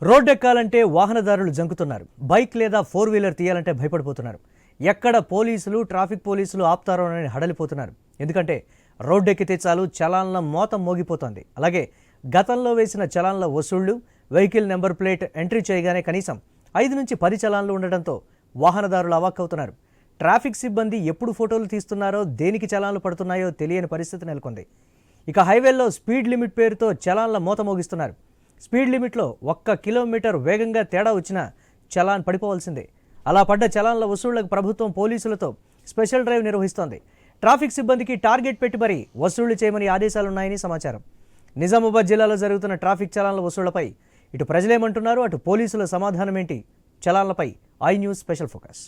Road ఎక్కాలంటే వాహనదారులు జంకుతున్నారు. Bike లేదా 4-వీలర్ తీయాలంటే భయపడిపోతున్నారు. ఎక్కడ పోలీసులు ట్రాఫిక్ పోలీసులు ఆపుతారో అని హడలిపోతున్నారు. ఎందుకంటే రోడ్ ఎక్కితే చాలు చలాన్ల మోత మోగిపోతోంది. అలాగే గతంలో వేసిన చలాన్ల వసూళ్లు, వెహికల్ నెంబర్ ప్లేట్ ఎంట్రీ చేయగానే కనీసం 5 నుంచి 10 చలాన్లు ఉండడంతో వాహనదారులు అవాక్కవుతున్నారు. ట్రాఫిక్ సిబ్బంది ఎప్పుడు ఫోటోలు తీస్తున్నారో, దేనికి చలాన్లు పడుతున్నాయో తెలియని పరిస్థితి నెలకొంది. ఇక హైవేల్లో స్పీడ్ లిమిట్ పేరుతో చలాన్ల మోత మోగిస్తున్నారు. స్పీడ్ లిమిట్లో 1 కిలోమీటర్ వేగంగా తేడా వచ్చినా చలాన్ పడిపోవాల్సిందే. అలా పడ్డ చలాన్ల వసూళ్లకు ప్రభుత్వం పోలీసులతో స్పెషల్ డ్రైవ్ నిర్వహిస్తోంది. ట్రాఫిక్ సిబ్బందికి టార్గెట్ పెట్టి మరీ వసూళ్లు చేయమని ఆదేశాలున్నాయని సమాచారం. నిజామాబాద్ జిల్లాలో జరుగుతున్న ట్రాఫిక్ చలాన్ల వసూళ్లపై ఇటు ప్రజలేమంటున్నారు, అటు పోలీసుల సమాధానం ఏంటి? చలాన్లపై I News special focus.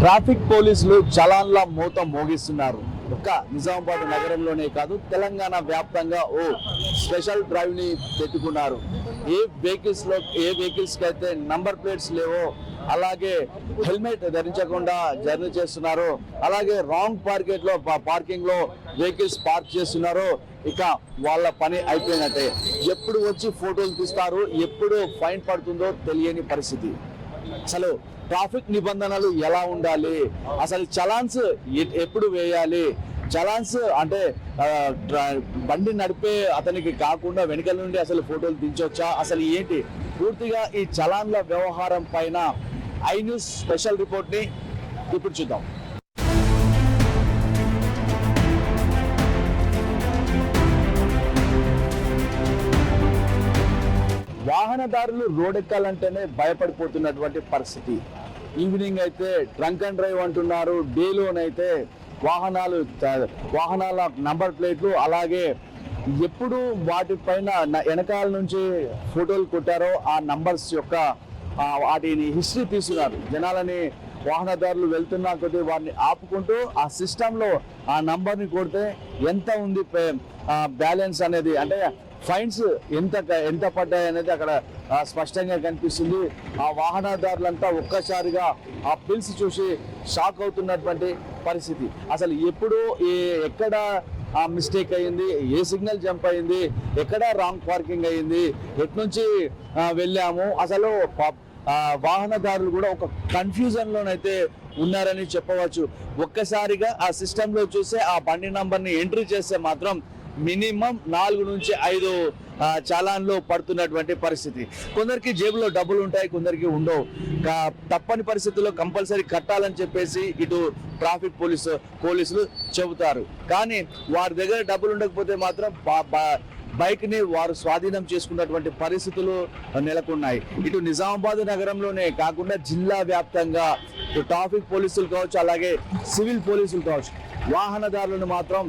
Traffic పోలీసులు చలాన్ల మోత మోగిస్తున్నారు. ఒక్క నిజామాబాద్ నగరంలోనే కాదు, తెలంగాణ వ్యాప్తంగా ఓ స్పెషల్ డ్రైవ్ ని పెట్టుకున్నారు. ఏ వెహికల్స్ కి అయితే నంబర్ ప్లేట్స్ లేవో, అలాగే హెల్మెట్ ధరించకుండా జర్నీ చేస్తున్నారో, అలాగే రాంగ్ పార్కింగ్ లో వెహికల్స్ పార్క్ చేస్తున్నారో, ఇక వాళ్ళ పని అయిపోయినట్టే. ఎప్పుడు వచ్చి ఫోటోలు తీస్తారు, ఎప్పుడు ఫైన్ పడుతుందో తెలియని పరిస్థితి. అసలు ట్రాఫిక్ నిబంధనలు ఎలా ఉండాలి, అసలు చలాన్స్ ఎప్పుడు వేయాలి, చలాన్స్ అంటే బండి నడిపే అతనికి కాకుండా వెనకాల నుండి అసలు ఫోటోలు దించొచ్చా, అసలు ఏంటి పూర్తిగా ఈ చలాన్ల వ్యవహారం పైన ఐ న్యూస్ స్పెషల్ రిపోర్ట్ ని ఇప్పుడు చూద్దాం. వాహనదారులు రోడ్ ఎక్కాలంటేనే భయపడిపోతున్నటువంటి పరిస్థితి. ఈవినింగ్ అయితే డ్రంక్ అండ్ డ్రైవ్ అంటున్నారు, డేలోనైతే వాహనాల నంబర్ ప్లేట్లు, అలాగే ఎప్పుడు వాటిపైన వెనకాల నుంచి ఫోటోలు కొట్టారో ఆ నంబర్స్ యొక్క వాటిని హిస్టరీ తీస్తున్నారు. జనాలని వాహనదారులు వెళ్తున్నా కొద్దీ వారిని ఆపుకుంటూ ఆ సిస్టంలో ఆ నంబర్ని కొడితే ఎంత ఉంది బ్యాలెన్స్ అనేది, అంటే ఫైన్స్ ఎంత పడ్డాయి అనేది అక్కడ స్పష్టంగా కనిపిస్తుంది. ఆ వాహనదారులంతా ఒక్కసారిగా ఆ బిల్స్ చూసి షాక్ అవుతున్నటువంటి పరిస్థితి. అసలు ఎప్పుడు ఎక్కడ మిస్టేక్ అయ్యింది, ఏ సిగ్నల్ జంప్ అయ్యింది, ఎక్కడ రాంగ్ పార్కింగ్ అయ్యింది, ఎట్నుంచి వెళ్ళాము, అసలు వాహనదారులు కూడా ఒక కన్ఫ్యూజన్ లోనైతే ఉన్నారని చెప్పవచ్చు. ఒక్కసారిగా ఆ సిస్టంలో చూస్తే ఆ బండి నంబర్ని ఎంట్రీ చేస్తే మాత్రం మినిమం 4 నుంచి 5 చలాన్లు పడుతున్నటువంటి పరిస్థితి. కొందరికి జేబులో డబ్బులు ఉంటాయి, కొందరికి ఉండవు. తప్పని పరిస్థితుల్లో కంపల్సరీ కట్టాలని చెప్పేసి ఇటు ట్రాఫిక్ పోలీసులు చెబుతారు. కానీ వారి దగ్గర డబ్బులు ఉండకపోతే మాత్రం బైక్ ని వారు స్వాధీనం చేసుకున్నటువంటి పరిస్థితులు నెలకొన్నాయి. ఇటు నిజామాబాద్ నగరంలోనే కాకుండా జిల్లా వ్యాప్తంగా ట్రాఫిక్ పోలీసులు కావచ్చు, అలాగే సివిల్ పోలీసులు కావచ్చు, వాహనదారులను మాత్రం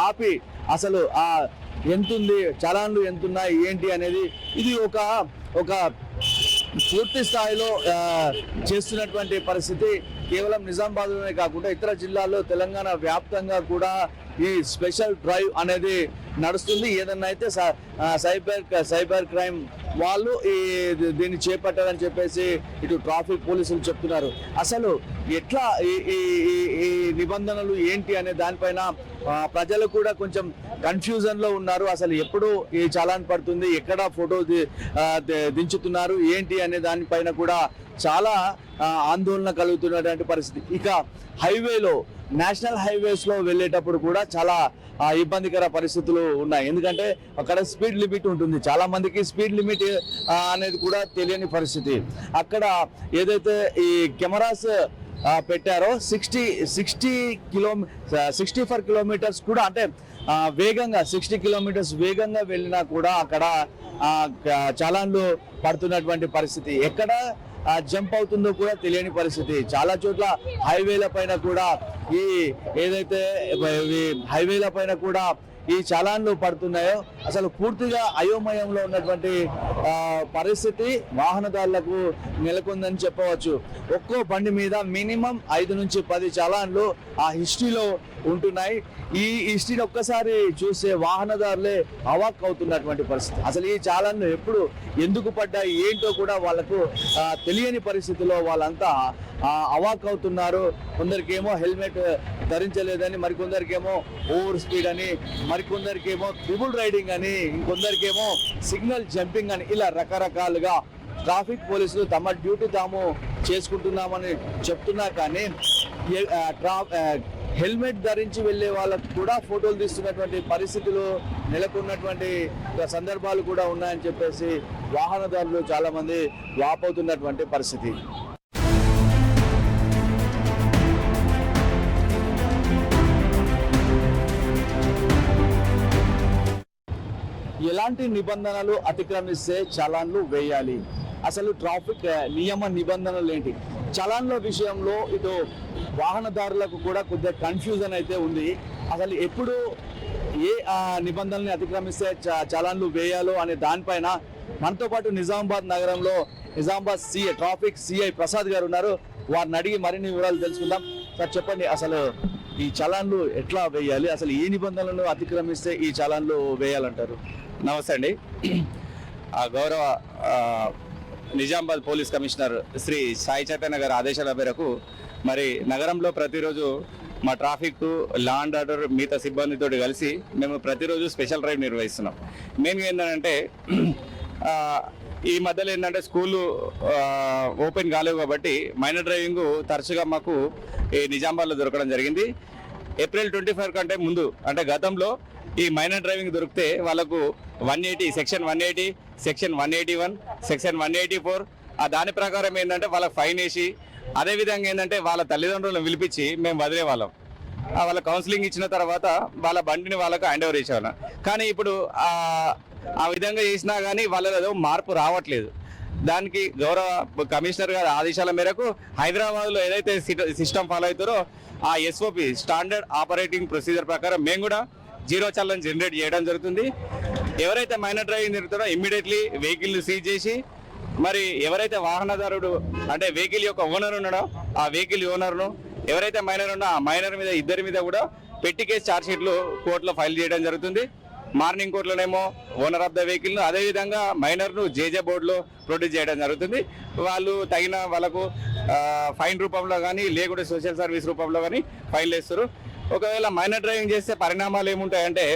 ఆపి అసలు ఎంతుంది, చలాన్లు ఎంతున్నాయి ఏంటి అనేది ఇది ఒక పూర్తి స్థాయిలో చేస్తున్నటువంటి పరిస్థితి. కేవలం నిజామాబాద్లోనే కాకుండా ఇతర జిల్లాల్లో తెలంగాణ వ్యాప్తంగా కూడా ఈ స్పెషల్ డ్రైవ్ అనేది నడుస్తుంది. ఏదన్నా అయితే సైబర్ క్రైమ్ వాళ్ళు దీన్ని చేపట్టారని చెప్పేసి ఇటు ట్రాఫిక్ పోలీసులు చెప్తున్నారు. అసలు ఎట్లా ఈ నిబంధనలు ఏంటి అనే దానిపైన ప్రజలు కూడా కొంచెం కన్ఫ్యూజన్ లో ఉన్నారు. అసలు ఎప్పుడు ఈ చలాన్ పడుతుంది, ఎక్కడ ఫోటో దించుతున్నారు ఏంటి అనే దానిపైన కూడా చాలా ఆందోళన కలుగుతున్నటువంటి పరిస్థితి. ఇక హైవేలో, నేషనల్ హైవేస్ లో వెళ్ళేటప్పుడు కూడా చాలా ఇబ్బందికర పరిస్థితులు ఉన్నాయి. ఎందుకంటే అక్కడ స్పీడ్ లిమిట్ ఉంటుంది. చాలా మందికి స్పీడ్ లిమిట్ అనేది కూడా తెలియని పరిస్థితి. అక్కడ ఏదైతే ఈ కెమెరాస్ పెట్టారో 64 కిలోమీటర్స్ కూడా, అంటే వేగంగా 60 కిలోమీటర్స్ వేగంగా వెళ్ళినా కూడా అక్కడ చలాన్లు పడుతున్నటువంటి పరిస్థితి. ఎక్కడ జంప్ అవుతుందో కూడా తెలియని పరిస్థితి. చాలా చోట్ల హైవేల పైన కూడా హైవేల పైన కూడా ఈ చలాన్లు పడుతున్నాయో అసలు పూర్తిగా అయోమయంలో ఉన్నటువంటి పరిస్థితి వాహనదారులకు నెలకొందని చెప్పవచ్చు. ఒక్కో బండి మీద మినిమం 5 నుంచి 10 చలాన్లు ఆ హిస్టరీలో ఉంటున్నాయి. ఈ హిస్టరీని ఒక్కసారి చూస్తే వాహనదారులే అవాక్ అవుతున్నటువంటి పరిస్థితి. అసలు ఈ చాలాను ఎప్పుడు ఎందుకు పడ్డాయి ఏంటో కూడా వాళ్ళకు తెలియని పరిస్థితిలో వాళ్ళంతా అవాక్ అవుతున్నారు. కొందరికేమో హెల్మెట్ ధరించలేదని, మరికొందరికేమో ఓవర్ స్పీడ్ అని, మరికొందరికేమో ట్రిపుల్ రైడింగ్ అని, ఇంకొందరికేమో సిగ్నల్ జంపింగ్ అని, ఇలా రకరకాలుగా ట్రాఫిక్ పోలీసులు తమ డ్యూటీ తాము చేసుకుంటున్నామని చెప్తున్నా కానీ హెల్మెట్ ధరించి వెళ్ళే వాళ్ళకు కూడా ఫోటోలు తీస్తున్నటువంటి పరిస్థితులు నెలకొన్నటువంటి సందర్భాలు కూడా ఉన్నాయని చెప్పేసి వాహనదారులు చాలా మంది వాపోతున్నటువంటి పరిస్థితి. ఎలాంటి నిబంధనలు అతిక్రమిస్తే చలాన్లు వేయాలి, అసలు ట్రాఫిక్ నియమ నిబంధనలు ఏంటి, చలాన్ల విషయంలో ఇటు వాహనదారులకు కూడా కొద్దిగా కన్ఫ్యూజన్ అయితే ఉంది. అసలు ఎప్పుడు ఏ నిబంధనల్ని అతిక్రమిస్తే చలాన్లు వేయాలో అనే దానిపైన మనతో పాటు నిజామాబాద్ నగరంలో నిజామాబాద్ ట్రాఫిక్ సిఐ ప్రసాద్ గారు ఉన్నారు. వారిని అడిగి మరిన్ని వివరాలు తెలుసుకుందాం. సార్ చెప్పండి, అసలు ఈ చలాన్లు ఎట్లా వేయాలి, అసలు ఏ నిబంధనలను అతిక్రమిస్తే ఈ చలాన్లు వేయాలంటారు? నమస్తే అండి. గౌరవ నిజామాబాద్ పోలీస్ కమిషనర్ శ్రీ సాయి చైతన్య గారి ఆదేశాల మేరకు మరి నగరంలో ప్రతిరోజు మా ట్రాఫిక్, లా అండ్ ఆర్డర్ మిగతా సిబ్బందితో కలిసి మేము ప్రతిరోజు స్పెషల్ డ్రైవ్ నిర్వహిస్తున్నాం. మెయిన్గా ఏంటంటే ఈ మధ్యలో ఏంటంటే స్కూలు ఓపెన్ కాలేవు కాబట్టి మైనర్ డ్రైవింగ్ తరచుగా మాకు ఈ నిజామాబాద్లో దొరకడం జరిగింది. ఏప్రిల్ 25 కంటే ముందు అంటే గతంలో ఈ మైనర్ డ్రైవింగ్ దొరికితే వాళ్ళకు 180 సెక్షన్ 180, సెక్షన్ 181, సెక్షన్ 184 దాని ప్రకారం ఏంటంటే వాళ్ళకి ఫైన్ వేసి, అదేవిధంగా ఏంటంటే వాళ్ళ తల్లిదండ్రులను పిలిపించి మేము వదిలేవాళ్ళం. వాళ్ళ కౌన్సిలింగ్ ఇచ్చిన తర్వాత వాళ్ళ బండిని వాళ్ళకు హ్యాండ్ ఓవర్ చేసేవాళ్ళం. కానీ ఇప్పుడు ఆ విధంగా చేసినా కానీ వాళ్ళలో మార్పు రావట్లేదు. దానికి గౌరవ కమిషనర్ గారి ఆదేశాల మేరకు హైదరాబాద్లో ఏదైతే సిస్టమ్ ఫాలో అవుతారో ఆ ఎస్ఓపి స్టాండర్డ్ ఆపరేటింగ్ ప్రొసీజర్ ప్రకారం మేము కూడా జీరో చలాన్ జనరేట్ చేయడం జరుగుతుంది. ఎవరైతే మైనర్ డ్రైవింగ్ జరుగుతారో ఇమ్మీడియట్లీ వెహికల్ని సీజ్ చేసి, మరి ఎవరైతే వాహనదారుడు అంటే వెహికల్ యొక్క ఓనర్ ఉన్నాడో ఆ వెహికల్ ఓనర్ను, ఎవరైతే మైనర్ ఉన్నో ఆ మైనర్ మీద ఇద్దరి మీద కూడా పెట్టి కేసు ఛార్జ్ షీట్లు కోర్టులో ఫైల్ చేయడం జరుగుతుంది. మార్నింగ్ కోర్టులోనేమో ఓనర్ ఆఫ్ ద వెహికల్ను, అదేవిధంగా మైనర్ను జేజే బోర్డులో ప్రొడ్యూస్ చేయడం జరుగుతుంది. వాళ్ళు తగిన వాళ్ళకు ఫైన్ రూపంలో కానీ లేకుంటే సోషల్ సర్వీస్ రూపంలో కానీ ఫైల్ వేస్తారు. ఒకవేళ మైనర్ డ్రైవింగ్ చేస్తే పరిణామాలు ఏముంటాయంటే,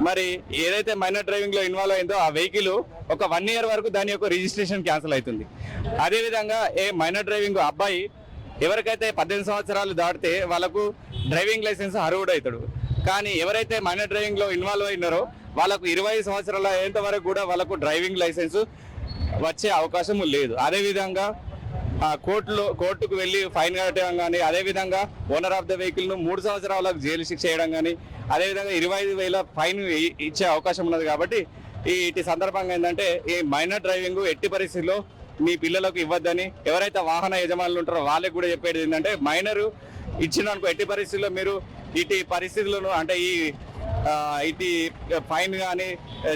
మరి ఏదైతే మైనర్ డ్రైవింగ్లో ఇన్వాల్వ్ అయిందో ఆ వెహికల్ ఒక 1 year వరకు దాని యొక్క రిజిస్ట్రేషన్ క్యాన్సిల్ అవుతుంది. అదేవిధంగా మైనర్ డ్రైవింగ్ అబ్బాయి ఎవరికైతే 18 సంవత్సరాలు దాటితే వాళ్ళకు డ్రైవింగ్ లైసెన్స్ అర్హుడు అవుతాడు. కానీ ఎవరైతే మైనర్ డ్రైవింగ్లో ఇన్వాల్వ్ అయినారో వాళ్ళకు 20 సంవత్సరాల అయ్యేంత వరకు కూడా వాళ్ళకు డ్రైవింగ్ లైసెన్స్ వచ్చే అవకాశం లేదు. అదేవిధంగా కోర్టుకు వెళ్ళి ఫైన్ కట్టడం కానీ, అదేవిధంగా ఓనర్ ఆఫ్ ద వెహికల్ను 3 సంవత్సరాలకు జైలు శిక్ష చేయడం కానీ, అదేవిధంగా 25,000 ఫైన్ ఇచ్చే అవకాశం ఉన్నది. కాబట్టి ఇటు సందర్భంగా ఏంటంటే ఈ మైనర్ డ్రైవింగ్ ఎట్టి పరిస్థితుల్లో మీ పిల్లలకు ఇవ్వద్దని ఎవరైతే వాహన యజమానులు ఉంటారో వాళ్ళకి కూడా చెప్పేది ఏంటంటే, మైనరు ఇచ్చిననుకో ఎట్టి పరిస్థితుల్లో మీరు ఇటు పరిస్థితులను అంటే ఇటు ఫైన్ కానీ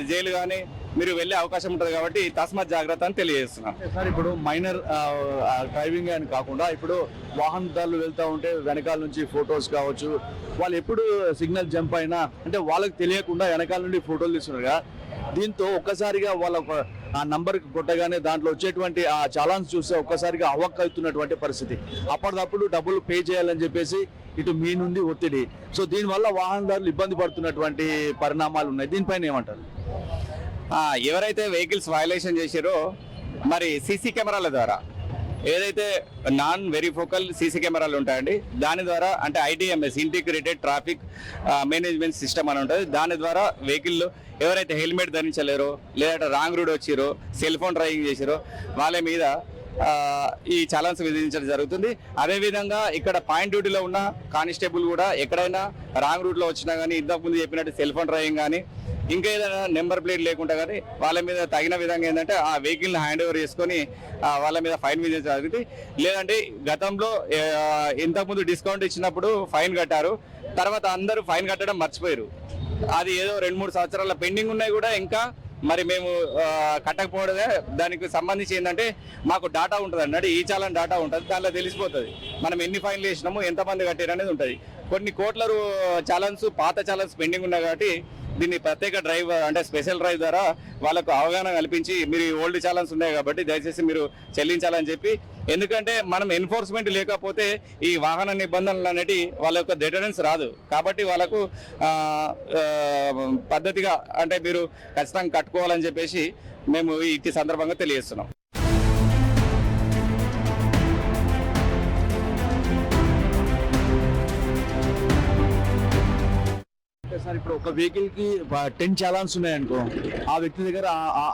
జైలు కానీ మీరు వెళ్ళే అవకాశం ఉంటుంది. కాబట్టి తస్మాత్ జాగ్రత్త అని తెలియజేస్తున్నాను. సార్, ఇప్పుడు మైనర్ డ్రైవింగ్ అని కాకుండా ఇప్పుడు వాహనదారులు వెళ్తూ ఉంటే వెనకాల నుంచి ఫొటోస్ కావచ్చు, వాళ్ళు ఎప్పుడు సిగ్నల్ జంప్ అయినా అంటే వాళ్ళకి తెలియకుండా వెనకాల నుండి ఫోటోలు తీస్తున్నారు కదా, దీంతో ఒక్కసారిగా వాళ్ళ ఆ నంబర్కి కొట్టగానే దాంట్లో వచ్చేటువంటి ఆ చలాన్స్ చూస్తే ఒక్కసారిగా అవక్ అవుతున్నటువంటి పరిస్థితి. అప్పటికప్పుడు డబ్బులు పే చేయాలని చెప్పేసి ఇటు మీ నుండి ఒత్తిడి. సో దీనివల్ల వాహనదారులు ఇబ్బంది పడుతున్నటువంటి పరిణామాలు ఉన్నాయి. దీనిపైన ఏమంటారు? ఎవరైతే వెహికల్స్ వయలేషన్ చేశారో మరి సీసీ కెమెరాల ద్వారా ఏదైతే నాన్ వెరిఫోకల్ సీసీ కెమెరాలు ఉంటాయండి, దాని ద్వారా అంటే ITMS integrated traffic management system అని ఉంటుంది. దాని ద్వారా వెహికల్ ఎవరైతే హెల్మెట్ ధరించలేరో, లేదంటే రాంగ్ రూట్ వచ్చిరో, సెల్ ఫోన్ డ్రైవింగ్ చేసిరో వాళ్ళ మీద ఈ చలాన్స్ విధించడం జరుగుతుంది. అదేవిధంగా ఇక్కడ పాయింట్ డ్యూటీలో ఉన్న కానిస్టేబుల్ కూడా ఎక్కడైనా రాంగ్ రూట్లో వచ్చినా కానీ, ఇంతకుముందు చెప్పినట్టు సెల్ ఫోన్ డ్రైవింగ్ కానీ, ఇంకా ఏదైనా నెంబర్ ప్లేట్ లేకుండా కానీ వాళ్ళ మీద తగిన విధంగా ఏంటంటే ఆ వెహికల్ని హ్యాండ్ ఓవర్ చేసుకొని వాళ్ళ మీద ఫైన్ విధించడం జరుగుతుంది. లేదంటే గతంలో ఇంతకుముందు డిస్కౌంట్ ఇచ్చినప్పుడు ఫైన్ కట్టారు, తర్వాత అందరూ ఫైన్ కట్టడం మర్చిపోయారు. అది ఏదో 2-3 సంవత్సరాల పెండింగ్ ఉన్నాయి కూడా ఇంకా మరి మేము కట్టకపోవడమే దానికి సంబంధించి ఏంటంటే మాకు డాటా ఉంటుంది అన్నట్టు ఈ చాలని డాటా ఉంటుంది, దానిలో తెలిసిపోతుంది మనం ఎన్ని ఫైన్లు వేసినాము, ఎంతమంది కట్టారు అనేది ఉంటుంది. కొన్ని కోట్ల చాలన్స్ పాత చాలన్స్ పెండింగ్ ఉన్నాయి కాబట్టి దీన్ని ప్రత్యేక డ్రైవ్ అంటే స్పెషల్ డ్రైవ్ ద్వారా వాళ్ళకు అవగాహన కల్పించి మీరు ఓల్డ్ చాలన్స్ ఉన్నాయి కాబట్టి దయచేసి మీరు చెల్లించాలని చెప్పి, ఎందుకంటే మనం ఎన్ఫోర్స్మెంట్ లేకపోతే ఈ వాహన నిబంధనలు అనేటి వాళ్ళ యొక్క డెటరెన్స్ రాదు కాబట్టి వాళ్ళకు పద్ధతిగా అంటే మీరు ఖచ్చితంగా కట్టుకోవాలని చెప్పేసి మేము ఈ సందర్భంగా తెలియజేస్తున్నాం. సార్ ఇప్పుడు ఒక వెహికల్ కి 10 చాలాన్స్ ఉన్నాయనుకో, ఆ వ్యక్తి దగ్గర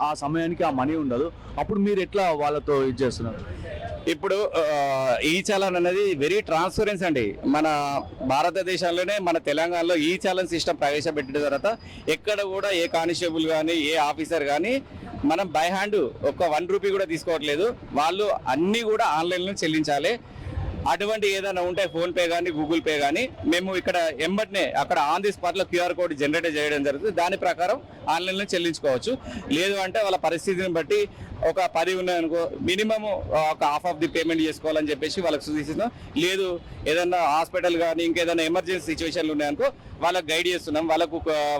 ఆ సమయానికి ఆ మనీ ఉండదు, అప్పుడు మీరు ఎట్లా వాళ్ళతో ఇది చేస్తున్నారు? ఇప్పుడు ఈ చాలన్ అనేది వెరీ ట్రాన్స్పరెన్సీ అండి. మన భారతదేశంలోనే మన తెలంగాణలో ఈ చాలన్ సిస్టమ్ ప్రవేశపెట్టిన తర్వాత ఎక్కడ కూడా ఏ కానిస్టేబుల్ కానీ ఏ ఆఫీసర్ కానీ మనం బై హ్యాండ్ ఒక్క 1 రూపీ కూడా తీసుకోవట్లేదు. వాళ్ళు అన్నీ కూడా ఆన్లైన్లో చెల్లించాలి. అటువంటి ఏదైనా ఉంటే ఫోన్పే కానీ గూగుల్ పే కానీ మేము ఇక్కడ ఎంబట్నే అక్కడ ఆన్ ది స్పాట్లో క్యూఆర్ కోడ్ జనరేట్ చేయడం జరుగుతుంది. దాని ప్రకారం ఆన్లైన్లో చెల్లించుకోవచ్చు. లేదు అంటే వాళ్ళ పరిస్థితిని బట్టి ఒక 10 ఉన్నాయనుకో మినిమమ్ ఒక హాఫ్ ఆఫ్ ది పేమెంట్ చేసుకోవాలని చెప్పేసి వాళ్ళకి సూచిస్తున్నాం. లేదు ఏదైనా హాస్పిటల్ కానీ ఇంకేదైనా ఎమర్జెన్సీ సిచ్యువేషన్లు ఉన్నాయనుకో వాళ్ళకి గైడ్ చేస్తున్నాం.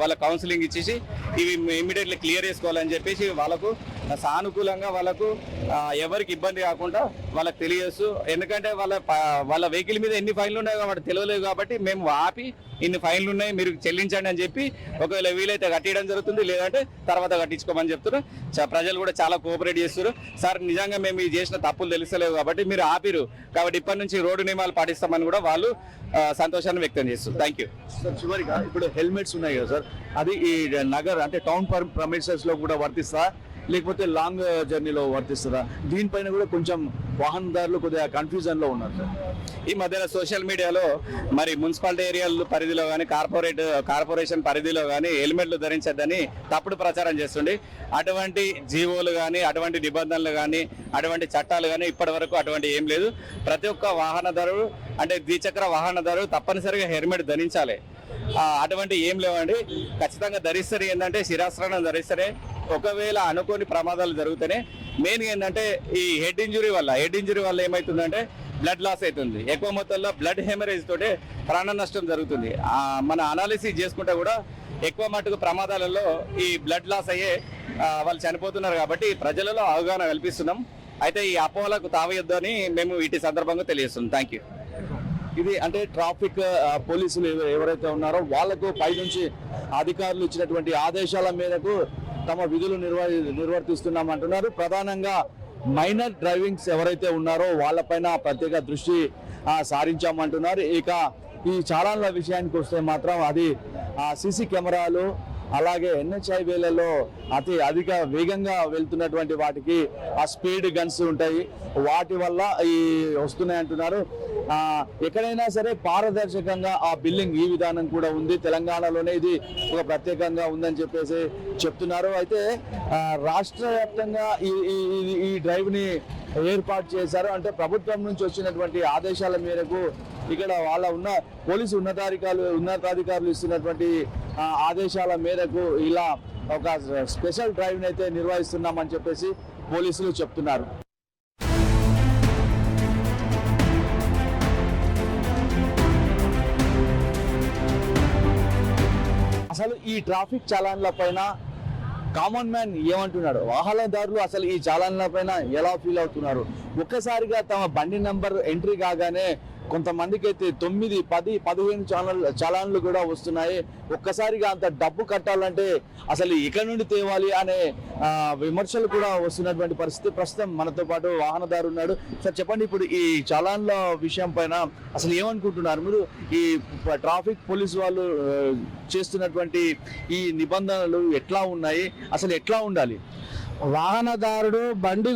వాళ్ళ కౌన్సిలింగ్ ఇచ్చేసి ఇవి ఇమీడియట్లీ క్లియర్ చేసుకోవాలని చెప్పేసి వాళ్ళకు సానుకూలంగా వాళ్ళకు ఎవరికి ఇబ్బంది కాకుండా వాళ్ళకి తెలియజేస్తూ, ఎందుకంటే వాళ్ళ వెహికల్ మీద ఎన్ని ఫైన్లు ఉన్నాయో కాబట్టి తెలియలేదు కాబట్టి మేము ఆపి ఇన్ని ఫైన్లు ఉన్నాయి మీరు చెల్లించండి అని చెప్పి ఒకవేళ వీలైతే కట్టియడం జరుగుతుంది, లేదంటే తర్వాత కట్టించుకోమని చెప్తున్నారు. ప్రజలు కూడా చాలా కోఆపరేట్ చేస్తున్నారు. సార్ నిజంగా మేము ఇది చేసిన తప్పులు తెలుస్తలేవు కాబట్టి మీరు ఆపిరు కాబట్టి ఇప్పటి నుంచి రోడ్డు నియమాలు పాటిస్తామని కూడా వాళ్ళు సంతోషాన్ని వ్యక్తం చేస్తారు. Thank you sir. చివరిగా ఇప్పుడు హెల్మెట్స్ ఉన్నాయి కదా సార్, అది ఈ నగర్ అంటే టౌన్ పర్మిషన్స్ లో కూడా వర్తిస్తా లేకపోతే లాంగ్ జర్నీలో వర్తిస్తుందా? దీనిపైన కూడా కొంచెం వాహనదారులు కొద్దిగా కన్ఫ్యూజన్ లో ఉన్నారు సార్. ఈ మధ్యన సోషల్ మీడియాలో మరి మున్సిపాలిటీ ఏరియాల పరిధిలో కానీ కార్పొరేషన్ పరిధిలో కానీ హెల్మెట్లు ధరించద్దని తప్పుడు ప్రచారం చేస్తుండే. అటువంటి జీవోలు కానీ అటువంటి నిబంధనలు కానీ అటువంటి చట్టాలు కానీ ఇప్పటి వరకు అటువంటి ఏం లేదు. ప్రతి ఒక్క వాహనదారు అంటే ద్విచక్ర వాహనదారు తప్పనిసరిగా హెల్మెట్ ధరించాలి. అటువంటి ఏం లేవండి, ఖచ్చితంగా ధరిస్తారు. ఏంటంటే శిరాస్త్రాన్ని ధరిస్తారే. ఒకవేళ అనుకోని ప్రమాదాలు జరుగుతూనే మెయిన్ ఏంటంటే ఈ హెడ్ ఇంజురీ వల్ల ఏమవుతుందంటే బ్లడ్ లాస్ అవుతుంది. ఎక్కువ మొత్తంలో బ్లడ్ హెమరేజ్ తోటే ప్రాణ నష్టం జరుగుతుంది. మన అనాలిసిస్ చేసుకుంటే కూడా ఎక్కువ మటుకు ప్రమాదాలలో ఈ బ్లడ్ లాస్ అయ్యే వాళ్ళు చనిపోతున్నారు. కాబట్టి ప్రజలలో అవగాహన కల్పిస్తున్నాం. అయితే ఈ అపోహలకు తావేయొద్దని మేము వీటి సందర్భంగా తెలియజేస్తున్నాం. Thank you. ఇది అంటే ట్రాఫిక్ పోలీసులు ఎవరైతే ఉన్నారో వాళ్లకు పైనుంచి అధికారులు ఇచ్చినటువంటి ఆదేశాల మేరకు తమ విధులు నిర్వర్తిస్తున్నామంటున్నారు. ప్రధానంగా మైనర్ డ్రైవింగ్స్ ఎవరైతే ఉన్నారో వాళ్ళపైన ప్రత్యేక దృష్టి సారించామంటున్నారు. ఇక ఈ చాలాన్ల విషయానికి వస్తే మాత్రం అది సీసీ కెమెరాలు అలాగే ఎన్హెచ్ హైవేలలో అధిక వేగంగా వెళ్తున్నటువంటి వాటికి ఆ స్పీడ్ గన్స్ ఉంటాయి, వాటి వల్ల ఈ వస్తున్నాయి అంటున్నారు. ఎక్కడైనా సరే పారదర్శకంగా ఆ బిల్లింగ్ ఈ విధానం కూడా ఉంది. తెలంగాణలోనే ఇది ఒక ప్రత్యేకంగా ఉందని చెప్పేసి చెప్తున్నారు. అయితే రాష్ట్ర వ్యాప్తంగా ఈ డ్రైవ్ ని ఏర్పాటు చేశారు. అంటే ప్రభుత్వం నుంచి వచ్చినటువంటి ఆదేశాల మేరకు ఇక్కడ వాళ్ళ పోలీసు ఉన్నతాధికారులు ఇస్తున్నటువంటి ఆదేశాల మేరకు ఇలా ఒక స్పెషల్ డ్రైవ్ అయితే నిర్వహిస్తున్నామని చెప్పేసి పోలీసులు చెప్తున్నారు. అసలు ఈ ట్రాఫిక్ చలాన్ల పైన కామన్ మ్యాన్ ఏమంటున్నాడు, వాహనదారులు అసలు ఈ చలాన్ల పైన ఎలా ఫీల్ అవుతున్నారు? ఒక్కసారిగా తమ బండి నంబర్ ఎంట్రీ కాగానే కొంతమందికి అయితే 9, 10, 15 చలాన్లు కూడా వస్తున్నాయి. ఒక్కసారిగా అంత డబ్బు కట్టాలంటే అసలు ఇక్కడ నుండి తేవాలి అనే విమర్శలు కూడా వస్తున్నటువంటి పరిస్థితి. ప్రస్తుతం మనతో పాటు వాహనదారు ఉన్నాడు. సార్ చెప్పండి, ఇప్పుడు ఈ చలాన్ల విషయం పైన అసలు ఏమనుకుంటున్నారు మీరు? ఈ ట్రాఫిక్ పోలీసు వాళ్ళు చేస్తున్నటువంటి ఈ నిబంధనలు ఎట్లా ఉన్నాయి, అసలు ఎట్లా ఉండాలి? వాహనదారుడు బండి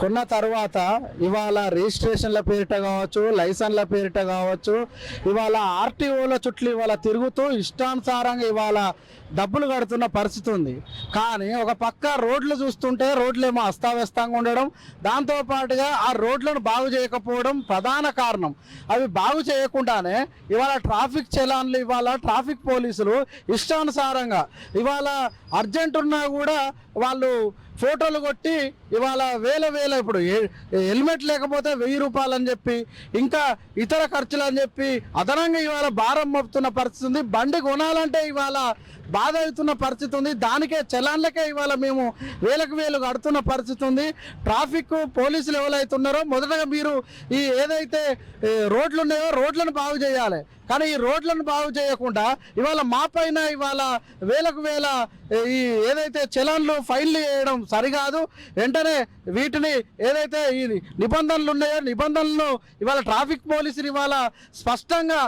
కొన్న తర్వాత ఇవాళ రిజిస్ట్రేషన్ల పేరిట కావచ్చు, లైసెన్స్ల పేరిట కావచ్చు, ఇవాళ ఆర్టీఓల చుట్టూ ఇవాళ తిరుగుతూ ఇష్టానుసారంగా ఇవాళ డబ్బులు కడుతున్న పరిస్థితి ఉంది. కానీ ఒక పక్క రోడ్లు చూస్తుంటే రోడ్లేమో అస్తావ్యస్తంగా ఉండడం, దాంతోపాటుగా ఆ రోడ్లను బాగు చేయకపోవడం ప్రధాన కారణం. అవి బాగు చేయకుండానే ఇవాళ ట్రాఫిక్ చలాన్లు, ఇవాళ ట్రాఫిక్ పోలీసులు ఇష్టానుసారంగా ఇవాళ అర్జెంట్ ఉన్నా కూడా వాళ్ళు ఫోటోలు కొట్టి ఇవాళ వేల ఇప్పుడు హెల్మెట్ లేకపోతే 1000 రూపాయలు అని చెప్పి ఇంకా ఇతర ఖర్చులు అని చెప్పి అదనంగా ఇవాళ భారం మోపుతున్న పరిస్థితి ఉంది. బండి కొనాలంటే ఇవాళ బాధ అవుతున్న పరిస్థితి ఉంది. దానికే చలాన్లకే ఇవాళ మేము వేలు కడుతున్న పరిస్థితి ఉంది. ట్రాఫిక్ పోలీసులు ఎవరైతున్నారో మొదటగా మీరు ఈ ఏదైతే రోడ్లు ఉన్నాయో రోడ్లను బాగు చేయాలి. కానీ ఈ రోడ్లను బాగు చేయకుండా ఇవాళ మా పైన ఇవాళ వేల ఈ ఏదైతే చలాన్లు ఫైన్లు వేయడం సరికాదు. వెంటనే వీటిని ఏదైతే ఈ నిబంధనలు ఉన్నాయో నిబంధనలను ఇవాళ ట్రాఫిక్ పోలీసులు ఇవాళ స్పష్టంగా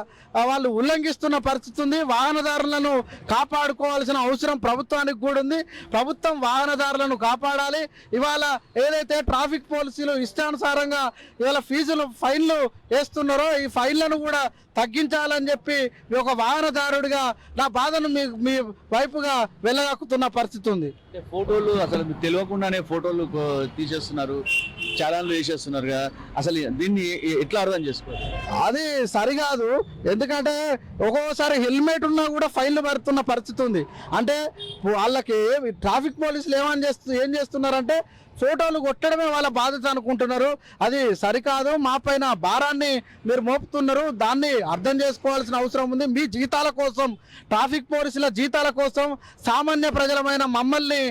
వాళ్ళు ఉల్లంఘిస్తున్న పరిస్థితి ఉంది. వాహనదారులను కాపాడుకోవాల్సిన అవసరం ప్రభుత్వానికి కూడా ఉంది. ప్రభుత్వం వాహనదారులను కాపాడాలి. ఇవాళ ఏదైతే ట్రాఫిక్ పోలీసులు ఇష్టానుసారంగా ఇవాళ ఫైన్లు వేస్తున్నారో ఈ ఫైన్లను కూడా తగ్గించాలని చెప్పి ఒక వాహనదారుడిగా నా బాధను మీ వైపుగా వెళ్ళగక్కుతున్న పరిస్థితి ఉంది. ఫోటోలు అసలు మీకు తెలియకుండానే ఫోటోలు తీసేస్తున్నారు, చలాన్లు వేసేస్తున్నారు కదా, అసలు దీన్ని ఎట్లా అర్థం చేసుకోవాలి? అది సరికాదు. ఎందుకంటే ఒక్కొక్కసారి హెల్మెట్ ఉన్నా కూడా ఫైన్లు పడుతున్న పరిస్థితి ఉంది. అంటే వాళ్ళకి ట్రాఫిక్ పోలీసులు ఏం చేస్తున్నారంటే ఫోటోలు కొట్టడమే వాళ్ళ బాధ్యత అనుకుంటున్నారు. అది సరికాదు. మా పైన భారాన్ని మీరు మోపుతున్నారు. దాన్ని అర్థం చేసుకోవాల్సిన అవసరం ఉంది. మీ జీతాల కోసం, ట్రాఫిక్ పోలీసుల జీతాల కోసం సామాన్య ప్రజలమైన మమ్మల్ని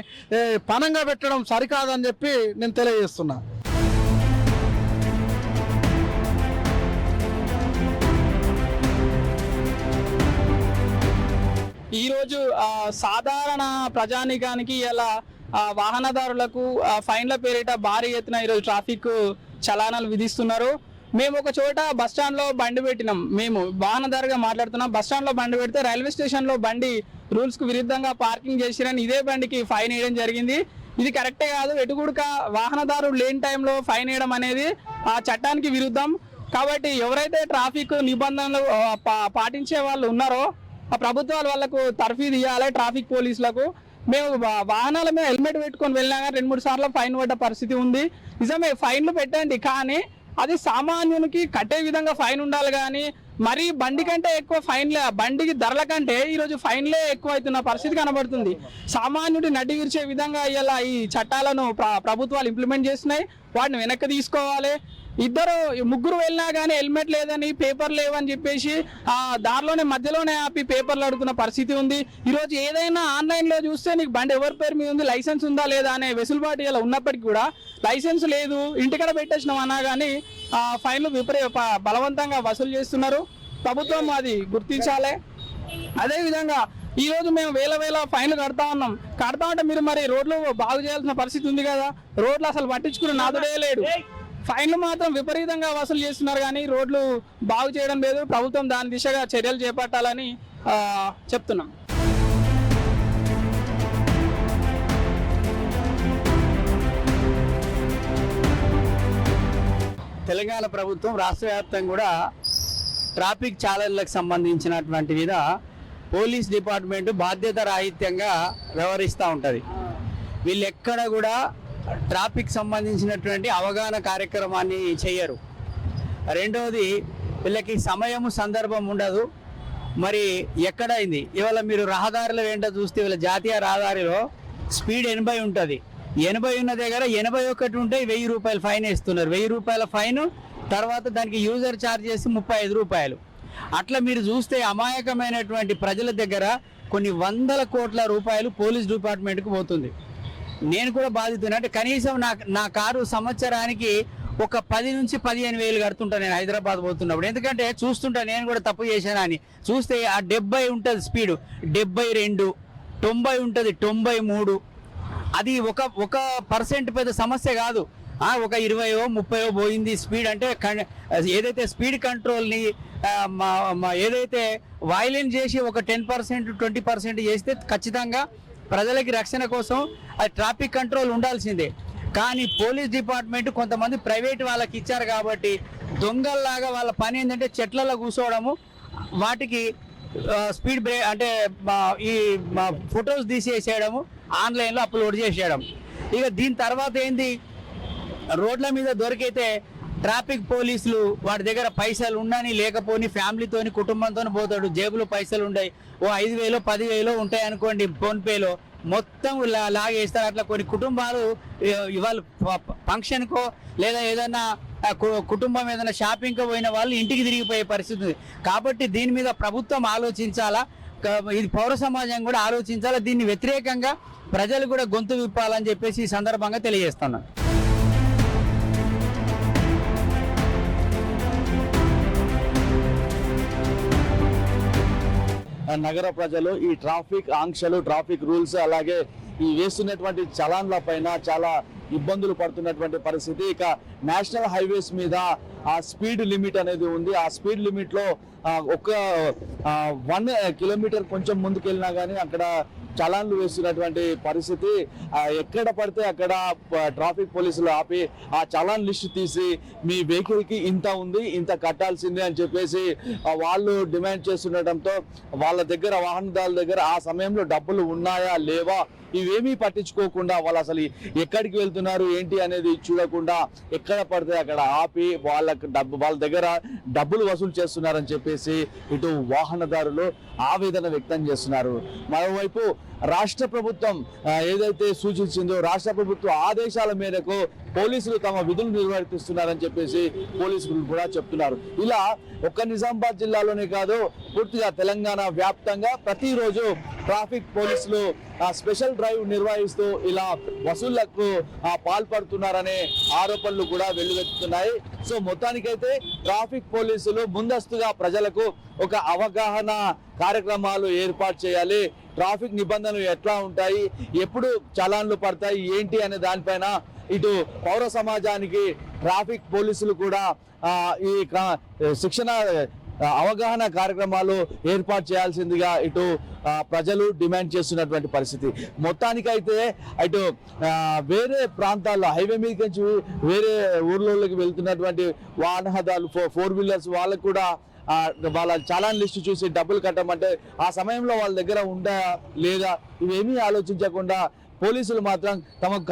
పణంగా పెట్టడం సరికాదని చెప్పి నేను తెలియజేస్తున్నా. ఈరోజు సాధారణ ప్రజానికానికి ఇలా వాహనదారులకు ఫైన్ల పేరిట భారీ ఎత్తున ఈరోజు ట్రాఫిక్ చలానాలు విధిస్తున్నారు. మేము ఒక చోట బస్ స్టాండ్ లో బండి పెట్టినాం. మేము వాహనదారుగా మాట్లాడుతున్నాం. బస్ స్టాండ్ లో బండి పెడితే రైల్వే స్టేషన్ లో బండి రూల్స్ కు విరుద్ధంగా పార్కింగ్ చేసిరని ఇదే బండికి ఫైన్ వేయడం జరిగింది. ఇది కరెక్టే కాదు. ఎటుగుడుక వాహనదారుడు లేని టైంలో ఫైన్ వేయడం అనేది ఆ చట్టానికి విరుద్ధం. కాబట్టి ఎవరైతే ట్రాఫిక్ నిబంధనలు పాటించే వాళ్ళు ఉన్నారో ఆ ప్రభుత్వాలు వాళ్ళకు తర్ఫీదు ఇవ్వాలి. ట్రాఫిక్ పోలీసులకు మేము వాహనాల మీద హెల్మెట్ పెట్టుకొని వెళ్ళినా కానీ 2-3 సార్లు ఫైన్ పడ్డ పరిస్థితి ఉంది. నిజమే, ఫైన్లు పెట్టండి, కానీ అది సామాన్యునికి కట్టే విధంగా ఫైన్ ఉండాలి. కానీ మరి బండి కంటే ఎక్కువ ఫైన్లే, బండికి ధరల కంటే ఈరోజు ఫైన్లే ఎక్కువ అవుతున్న పరిస్థితి కనబడుతుంది. సామాన్యుడి నడ్డి విరిచే విధంగా ఇలా ఈ చట్టాలను ప్రభుత్వాలు ఇంప్లిమెంట్ చేస్తున్నాయి. వాటిని వెనక్కి తీసుకోవాలి. ముగ్గురు వెళ్ళినా కానీ హెల్మెట్ లేదని, పేపర్ లేవని చెప్పేసి దారిలోనే మధ్యలోనే ఆపి పేపర్లు అడుగుతున్న పరిస్థితి ఉంది. ఈరోజు ఏదైనా ఆన్లైన్లో చూస్తే నీకు బండి ఎవరి పేరు మీద ఉంది, లైసెన్స్ ఉందా లేదా అనే వెసులుబాటు ఇలా ఉన్నప్పటికీ కూడా లైసెన్స్ లేదు, ఇంటికడ పెట్టేసినాం అన్నా కానీ ఫైన్లు బలవంతంగా వసూలు చేస్తున్నారు. ప్రభుత్వం అది గుర్తించాలి. అదేవిధంగా ఈరోజు మేము వేల ఫైన్లు కడతా ఉంటే మీరు మరి రోడ్లు బాగు చేయాల్సిన పరిస్థితి ఉంది కదా. రోడ్లు అసలు పట్టించుకుని నాదుడే లేడు. ఫైన్లు మాత్రం విపరీతంగా వసూలు చేస్తున్నారు కానీ రోడ్లు బాగు చేయడం లేదు. ప్రభుత్వం దాని దిశగా చర్యలు చేపట్టాలని చెప్తున్నాం. తెలంగాణ ప్రభుత్వం రాష్ట్ర వ్యాప్తంగా కూడా ట్రాఫిక్ ఛాలెంజ్లకు సంబంధించినటువంటి మీద పోలీస్ డిపార్ట్మెంట్ బాధ్యత రాహిత్యంగా వ్యవహరిస్తూ ఉంటుంది. వీళ్ళు ఎక్కడ కూడా ట్రాఫిక్ సంబంధించినటువంటి అవగాహన కార్యక్రమాన్ని చేయరు. రెండవది, వీళ్ళకి సమయము సందర్భం ఉండదు. మరి ఎక్కడైంది ఇవాళ మీరు రహదారుల వెంట చూస్తే వీళ్ళ జాతీయ రహదారిలో స్పీడ్ 80 ఉంటుంది. 80 ఉన్న దగ్గర 81 ఉంటే 1000 రూపాయలు ఫైన్ వేస్తున్నారు. 1000 రూపాయల ఫైన్, తర్వాత దానికి యూజర్ ఛార్జెస్ 35 రూపాయలు. అట్లా మీరు చూస్తే అమాయకమైనటువంటి ప్రజల దగ్గర కొన్ని వందల కోట్ల రూపాయలు పోలీస్ డిపార్ట్మెంట్కి పోతుంది. నేను కూడా బాధితున్నా. అంటే కనీసం నా కారు సంవత్సరానికి ఒక 10 నుంచి 15 వేలు కడుతుంటా నేను హైదరాబాద్ పోతున్నప్పుడు. ఎందుకంటే చూస్తుంటా నేను కూడా తప్పు చేశానా అని. చూస్తే ఆ 70 ఉంటుంది స్పీడు, 72, 90 ఉంటుంది, 93. అది ఒక పర్సెంట్ పెద్ద సమస్య కాదు. ఒక 20, 30 పోయింది స్పీడ్ అంటే ఏదైతే స్పీడ్ కంట్రోల్ని ఏదైతే వైలెంట్ చేసి ఒక 10%, 20% చేస్తే ఖచ్చితంగా ప్రజలకి రక్షణ కోసం అది ట్రాఫిక్ కంట్రోల్ ఉండాల్సిందే. కానీ పోలీస్ డిపార్ట్మెంట్ కొంతమంది ప్రైవేట్ వాళ్ళకి ఇచ్చారు కాబట్టి దొంగల్లాగా వాళ్ళ పని ఏంటంటే చెట్లలో కూర్చోవడము, వాటికి స్పీడ్ బ్రేక్ అంటే ఈ ఫొటోస్ తీసేసేయడము, ఆన్లైన్లో అప్లోడ్ చేసేయడం. ఇక దీని తర్వాత ఏంది, రోడ్ల మీద దొరికితే ట్రాఫిక్ పోలీసులు వాడి దగ్గర పైసలు ఉండని లేకపోని ఫ్యామిలీతోని కుటుంబంతో పోతాడు. జేబులో పైసలు ఉంటాయి, ఓ 5,000 10,000 ఉంటాయి అనుకోండి ఫోన్పేలో, మొత్తం లాగేస్తారు. అట్లా కొన్ని కుటుంబాలు ఇవాళ ఫంక్షన్కో లేదా ఏదైనా కుటుంబం ఏదైనా షాపింగ్కో పోయిన వాళ్ళు ఇంటికి తిరిగిపోయే పరిస్థితి ఉంది. కాబట్టి దీని మీద ప్రభుత్వం ఆలోచించాలా, ఇది పౌర సమాజం కూడా ఆలోచించాలా. దీన్ని వ్యతిరేకంగా ప్రజలు కూడా గొంతు విప్పాలని చెప్పేసి ఈ సందర్భంగా తెలియజేస్తున్నాను. నగర ప్రజలు ఈ ట్రాఫిక్ ఆంక్షలు, ట్రాఫిక్ రూల్స్, అలాగే ఈ వేస్తున్నటువంటి చలాన్ల పైన చాలా ఇబ్బందులు పడుతున్నటువంటి పరిస్థితి. ఇక నేషనల్ హైవేస్ మీద ఆ స్పీడ్ లిమిట్ అనేది ఉంది. ఆ స్పీడ్ లిమిట్ లో ఒక 1 కిలోమీటర్ కొంచెం ముందుకెళ్ళినా కానీ అక్కడ చలాన్లు వేస్తున్నటువంటి పరిస్థితి. ఎక్కడ పడితే అక్కడ ట్రాఫిక్ పోలీసులు ఆపి ఆ చలాన్ లిస్ట్ తీసి మీ వెహికల్ కి ఇంత ఉంది, ఇంత కట్టాల్సిందే అని చెప్పేసి వాళ్ళు డిమాండ్ చేస్తుండటంతో వాళ్ళ దగ్గర, వాహనదారుల దగ్గర ఆ సమయంలో డబ్బులు ఉన్నాయా లేవా ఇవేమీ పట్టించుకోకుండా వాళ్ళు అసలు ఎక్కడికి వెళ్తున్నారు ఏంటి అనేది చూడకుండా ఎక్కడ పడితే అక్కడ ఆపి వాళ్ళ దగ్గర డబ్బులు వసూలు చేస్తున్నారని చెప్పేసి ఇటు వాహనదారులు ఆవేదన వ్యక్తం చేస్తున్నారు. మరోవైపు రాష్ట్ర ప్రభుత్వం ఏదైతే సూచించిందో, రాష్ట్ర ప్రభుత్వ ఆదేశాల మేరకు పోలీసులు తమ విధులు నిర్వర్తిస్తున్నారని చెప్పేసి పోలీసులు కూడా చెప్తున్నారు. ఇలా ఒక్క నిజామాబాద్ జిల్లాలోనే కాదు, పూర్తిగా తెలంగాణ వ్యాప్తంగా ప్రతిరోజు ట్రాఫిక్ పోలీసులు స్పెషల్ డ్రైవ్ నిర్వహిస్తూ ఇలా వసూళ్లకు పాల్పడుతున్నారనే ఆరోపణలు కూడా వెల్లువెత్తుతున్నాయి. సో మొత్తానికైతే ట్రాఫిక్ పోలీసులు ముందస్తుగా ప్రజలకు ఒక అవగాహన కార్యక్రమాలు ఏర్పాటు చేయాలి. ట్రాఫిక్ నిబంధనలు ఎట్లా ఉంటాయి, ఎప్పుడు చలాన్లు పడతాయి ఏంటి అనే దానిపైన ఇటు పౌర సమాజానికి ట్రాఫిక్ పోలీసులు కూడా ఈ శిక్షణ అవగాహన కార్యక్రమాలు ఏర్పాటు చేయాల్సిందిగా ఇటు ప్రజలు డిమాండ్ చేస్తున్నటువంటి పరిస్థితి. మొత్తానికైతే ఇటు వేరే ప్రాంతాల్లో హైవే మీద నుంచి వేరే ఊర్లలోకి వెళ్తున్నటువంటి వాహనదారులు, 4 వీలర్స్ వాళ్ళకు కూడా వాళ్ళ చలాన్ లిస్టు చూసి డబ్బులు కట్టమంటే ఆ సమయంలో వాళ్ళ దగ్గర ఉందా లేదా ఇవేమీ ఆలోచించకుండా పోలీసులు మాత్రం తమకు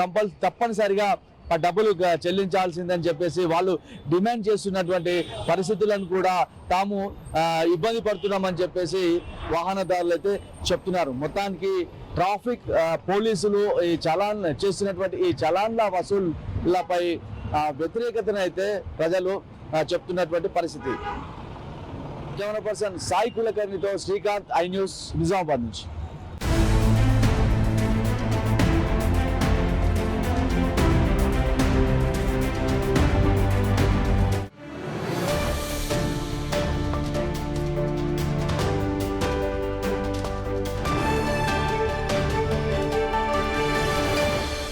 తప్పనిసరిగా ఆ డబ్బులు చెల్లించాల్సిందని చెప్పేసి వాళ్ళు డిమాండ్ చేస్తున్నటువంటి పరిస్థితులను కూడా తాము ఇబ్బంది పడుతున్నామని చెప్పేసి వాహనదారులు అయితే చెప్తున్నారు. మొత్తానికి ట్రాఫిక్ పోలీసులు ఈ చలాన్ చేస్తున్నటువంటి ఈ చలాన్ల వసూళ్లపై వ్యతిరేకతను అయితే ప్రజలు చెప్తున్నటువంటి పరిస్థితి. కెమెరా పర్సన్ సాయి కులకర్ణితో శ్రీకాంత్, ఐ న్యూస్, నిజామాబాద్ నుంచి.